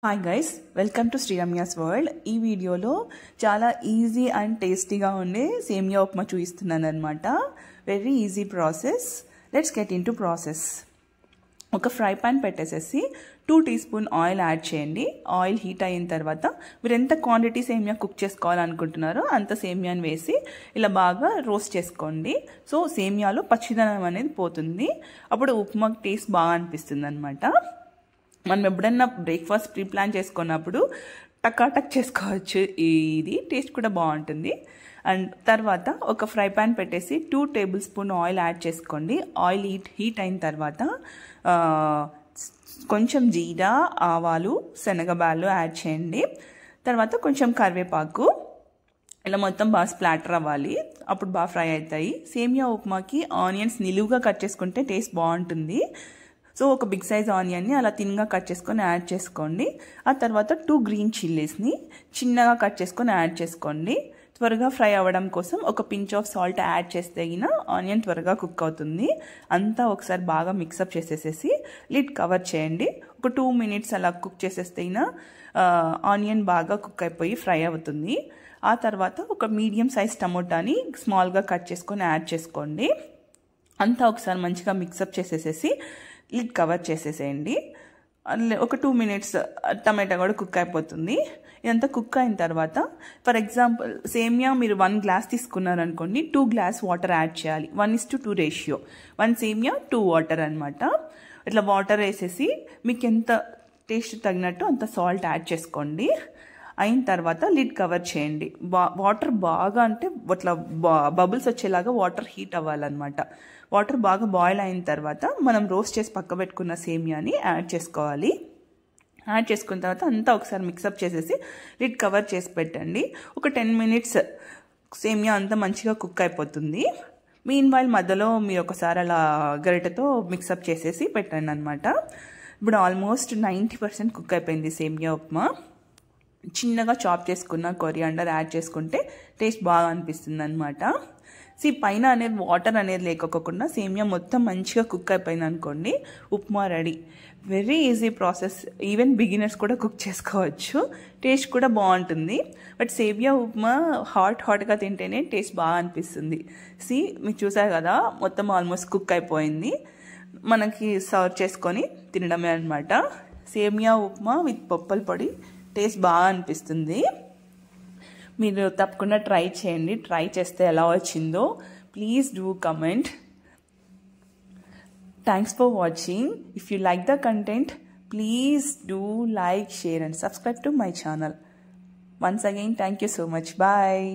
Hi guys, welcome to Sriramya's world. ఈ వీడియోలో చాలా ఈజీ అండ్ టేస్టీగా ఉండే సేమియా ఉప్మా చూపిస్తున్నాను అనమాట. Very easy process. Let's get in to process. ఒక ఫ్రై పాన్ పెట్టేసేసి 2 టీ స్పూన్ ఆయిల్ యాడ్ చేయండి. ఆయిల్ హీట్ అయిన తర్వాత మీరు ఎంత క్వాంటిటీ సేమియా కుక్ చేసుకోవాలనుకుంటున్నారో అంత సేమియాని వేసి ఇలా బాగా రోస్ట్ చేసుకోండి. సో సేమియాలో పచ్చిదనం అనేది పోతుంది. అప్పుడు ఉప్మా టేస్ట్ బాగా అనిపిస్తుంది అనమాట. మనం ఎప్పుడన్నా బ్రేక్ఫాస్ట్ ప్రీ ప్లాన్ చేసుకున్నప్పుడు టకాటక్ చేసుకోవచ్చు. ఇది టేస్ట్ కూడా బాగుంటుంది. అండ్ తర్వాత ఒక ఫ్రై పాన్ పెట్టేసి 2 టేబుల్ స్పూన్ ఆయిల్ యాడ్ చేసుకోండి. ఆయిల్ హీట్ అయిన తర్వాత కొంచెం జీరా, ఆవాలు, శనగబాలు యాడ్ చేయండి. తర్వాత కొంచెం కరివేపాకు, ఇలా మొత్తం బాగా స్ప్లాటర్ అవ్వాలి. అప్పుడు బాగా ఫ్రై అవుతాయి. సేమియా ఉప్మాకి ఆనియన్స్ నిలువుగా కట్ చేసుకుంటే టేస్ట్ బాగుంటుంది. సో ఒక బిగ్ సైజ్ ఆనియన్ని అలా తిన్గా కట్ చేసుకొని యాడ్ చేసుకోండి. ఆ తర్వాత 2 గ్రీన్ చిల్లీస్ని చిన్నగా కట్ చేసుకొని యాడ్ చేసుకోండి. త్వరగా ఫ్రై అవ్వడం కోసం ఒక పించ్ ఆఫ్ సాల్ట్ యాడ్ చేస్తే ఆనియన్ త్వరగా కుక్ అవుతుంది. అంతా ఒకసారి బాగా మిక్సప్ చేసేసేసి లిడ్ కవర్ చేయండి. ఒక 2 మినిట్స్ అలా కుక్ చేసేస్తే ఆనియన్ బాగా కుక్ అయిపోయి ఫ్రై అవుతుంది. ఆ తర్వాత ఒక మీడియం సైజ్ టమోటాని స్మాల్గా కట్ చేసుకొని యాడ్ చేసుకోండి. అంతా ఒకసారి మంచిగా మిక్సప్ చేసేసేసి లిడ్ కవర్ చేసేసేయండి. ఒక 2 మినిట్స్ టమాటా కూడా కుక్ అయిపోతుంది. ఇదంతా కుక్ అయిన తర్వాత ఫర్ ఎగ్జాంపుల్ సేమియా మీరు 1 గ్లాస్ తీసుకున్నారనుకోండి, 2 గ్లాస్ వాటర్ యాడ్ చేయాలి. 1:2 రేషియో. 1 సేమియా 2 వాటర్ అనమాట. ఇట్లా వాటర్ వేసేసి మీకు ఎంత టేస్ట్ తగినట్టు అంత సాల్ట్ యాడ్ చేసుకోండి. అయిన తర్వాత లిడ్ కవర్ చేయండి. వాటర్ బాగా అంటే అట్లా బబుల్స్ వచ్చేలాగా వాటర్ హీట్ అవ్వాలన్నమాట. వాటర్ బాగా బాయిల్ అయిన తర్వాత మనం రోస్ట్ చేసి పక్క పెట్టుకున్న సేమియాని యాడ్ చేసుకోవాలి. యాడ్ చేసుకున్న తర్వాత అంతా ఒకసారి మిక్సప్ చేసేసి లిడ్ కవర్ చేసి పెట్టండి. ఒక 10 మినిట్స్ సేమియా అంతా మంచిగా కుక్ అయిపోతుంది. మీన్వైల్ మధ్యలో మీరు ఒకసారి అలా గరిటెతో మిక్సప్ చేసేసి పెట్టండి అనమాట. ఇప్పుడు ఆల్మోస్ట్ 90% కుక్ అయిపోయింది సేమియా ఉప్మా. చిన్నగా చాప్ చేసుకున్న కొరియాండర్ యాడ్ చేసుకుంటే టేస్ట్ బాగా అనిపిస్తుంది అనమాట. పైన అనేది వాటర్ అనేది లేకపోకుండా సేమియా మొత్తం మంచిగా కుక్ అయిపోయింది అనుకోండి, upma ready. Very easy process. Even beginners కూడా కుక్ చేసుకోవచ్చు. టేస్ట్ కూడా బాగుంటుంది. బట్ సేమియా ఉప్మా హాట్గా తింటేనే టేస్ట్ బాగా అనిపిస్తుంది. మీరు చూసారు కదా, మొత్తం ఆల్మోస్ట్ కుక్ అయిపోయింది. మనకి సర్వ్ చేసుకొని తినడమే అనమాట. సేమియా ఉప్మా విత్ పప్పుల పొడి టేస్ట్ బాగా అనిపిస్తుంది. మీరు తప్పకుండా ట్రై చేయండి. ట్రై చేస్తే ఎలా వచ్చిందో please do comment. Thanks for watching. If you like the content, please do like, share and subscribe to my channel. Once again, thank you so much. Bye.